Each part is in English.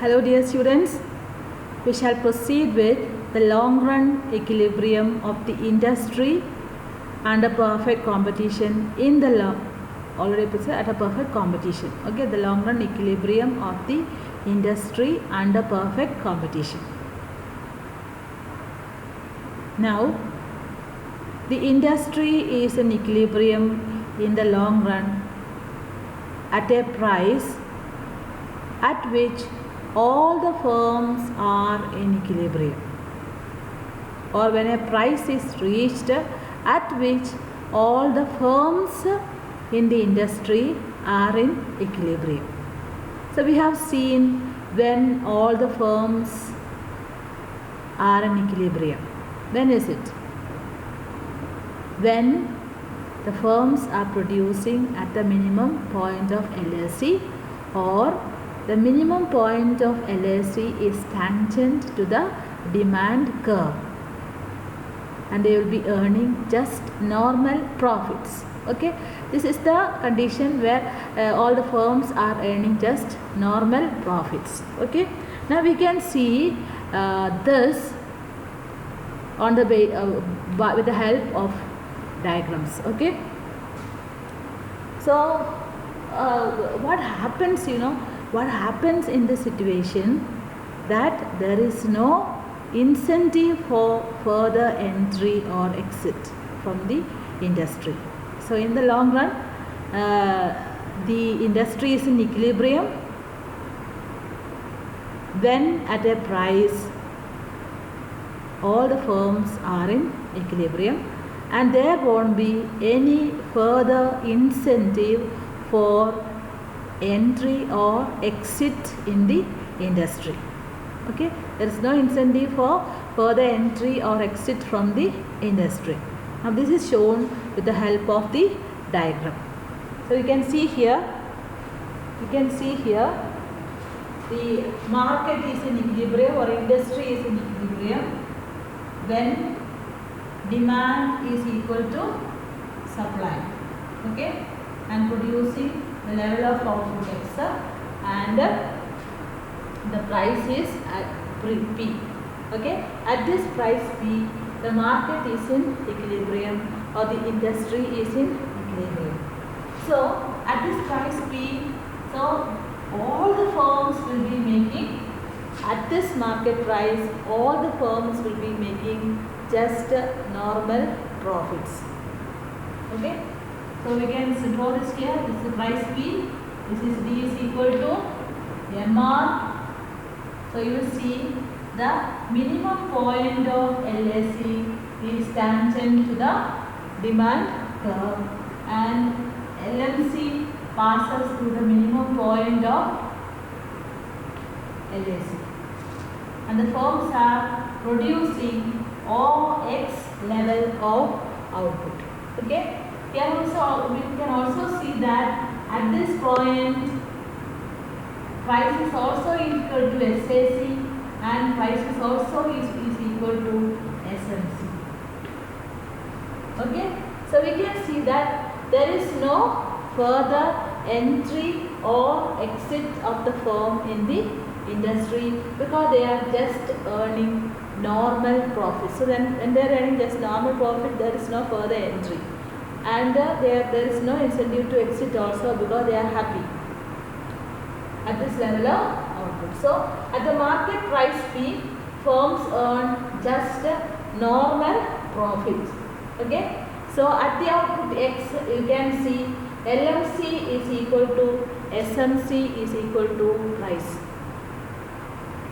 Hello dear students, we shall proceed with the long run equilibrium of the industry under perfect competition in the already presented at a perfect competition. Okay, the long run equilibrium of the industry under perfect competition. Now, the industry is in equilibrium in the long run at a price at which all the firms are in equilibrium, or when a price is reached at which all the firms in the industry are in equilibrium. So we have seen when all the firms are in equilibrium. When is it? When the firms are producing at the minimum point of LSE, or the minimum point of LSE is tangent to the demand curve, and they will be earning just normal profits. Okay, this is the condition where all the firms are earning just normal profits. Okay, now we can see this on the with the help of diagrams. Okay, so what happens, what happens in the situation that there is no incentive for further entry or exit from the industry. So in the long run, the industry is in equilibrium when at a price all the firms are in equilibrium, and there won't be any further incentive for entry or exit in the industry. Okay, there is no incentive for further entry or exit from the industry. Now this is shown with the help of the diagram. So you can see here, the market is in equilibrium, or industry is in equilibrium when demand is equal to supply. Okay, and producing the level of output X, and the price is at P. Okay, at this price P, the market is in equilibrium, or the industry is in equilibrium. So at this price P, so all the firms will be making, at this market price, all the firms will be making just normal profits. Okay, so we can draw this here. This is the price P. This is D is equal to MR. So you will see the minimum point of LSE is tangent to the demand curve, and LMC passes through the minimum point of LSE, and the firms are producing OX level of output. Okay, here also we can also see that at this point price is also equal to SAC, and price is also is equal to SMC. Okay, so we can see that there is no further entry or exit of the firm in the industry, because they are just earning normal profit. So then when they are earning just normal profit, there is no further entry, and there is no incentive to exit also, because they are happy at this level of output. So at the market price P, firms earn just normal profits. Okay, so at the output X, you can see LMC is equal to SMC is equal to price.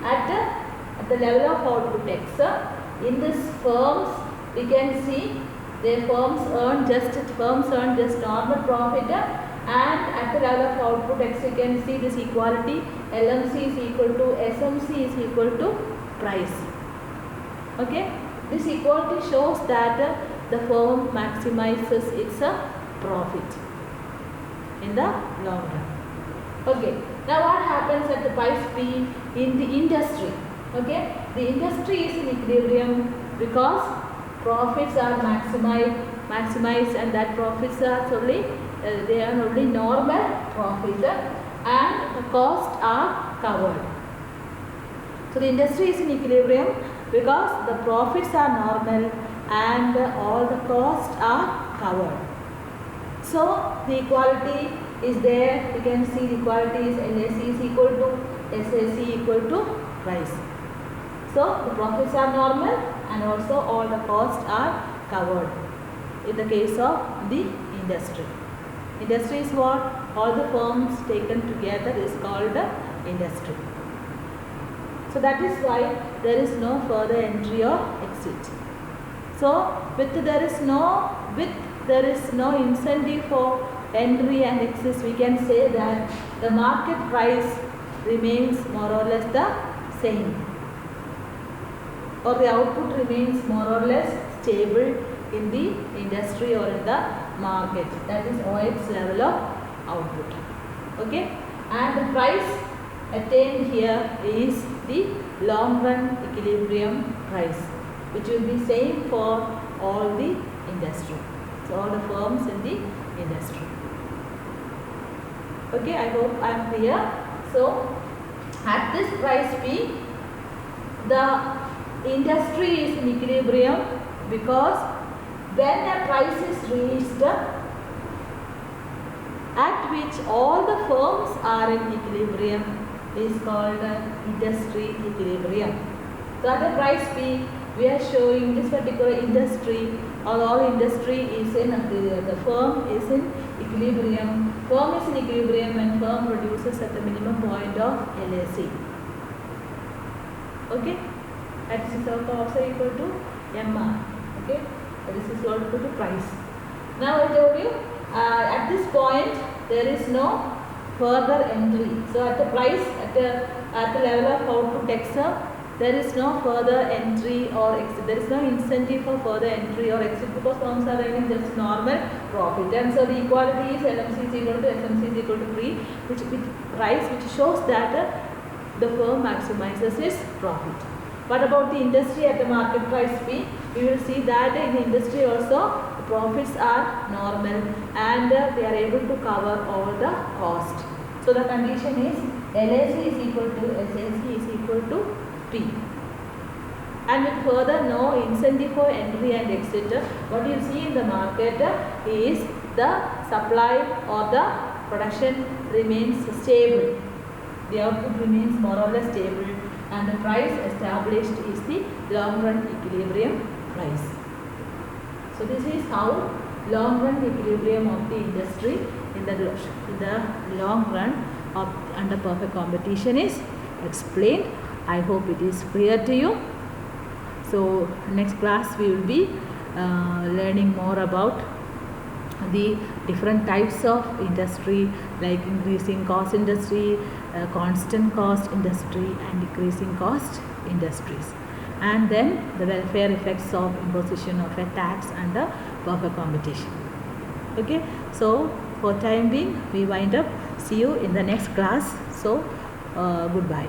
At the level of output X, in this firms, we can see their firms earn just normal profit, and at the level of output X, you can see this equality, LMC is equal to SMC is equal to price. Okay, this equality shows that the firm maximizes its profit in the long run. Okay, now what happens at the price P in the industry? Okay, the industry is in equilibrium because profits are maximized, and that profits are only they are only normal profit, and the costs are covered. So the industry is in equilibrium because the profits are normal and all the costs are covered. So the equality is there. You can see the equality is LAC is equal to SAC equal to price. So the profits are normal and also all the costs are covered in the case of the industry. Industry is what? All the firms taken together is called the industry. So that is why there is no further entry or exit. So there is no incentive for entry and exit, we can say that the market price remains more or less the same, or the output remains more or less stable in the industry or in the market. That is OX level of output. Okay, and the price attained here is the long run equilibrium price, which will be same for all the industry. So all the firms in the industry. Okay, I hope I am clear. So at this price P, the industry is in equilibrium because when a price is reached at which all the firms are in equilibrium is called industry equilibrium. So at the price P, we are showing this particular industry, or all industry is in the firm is in equilibrium. Firm is in equilibrium when firm produces at the minimum point of LAC. Okay, and this is also equal to MR. Okay, and this is also equal to price. Now I told you at this point there is no further entry. So at the price at the level of output X, there is no further entry or exit. There is no incentive for further entry or exit because firms are earning just normal profit. And so the equality is LMC is equal to SMC is equal to 3, which price which shows that the firm maximizes its profit. What about the industry at the market price P? We will see that in the industry also the profits are normal and they are able to cover all the cost. So the condition is LAC is equal to SAC is equal to P. And with further no incentive for entry and exit, what you see in the market is the supply or the production remains stable. The output remains more or less stable and the price established is the long run equilibrium price. So this is how long run equilibrium of the industry in the long run of under perfect competition is explained. I hope it is clear to you. So next class we will be learning more about the different types of industry, like increasing cost industry, constant cost industry and decreasing cost industries, and then the welfare effects of imposition of a tax under perfect competition. Okay, so for time being we wind up. See you in the next class. So goodbye.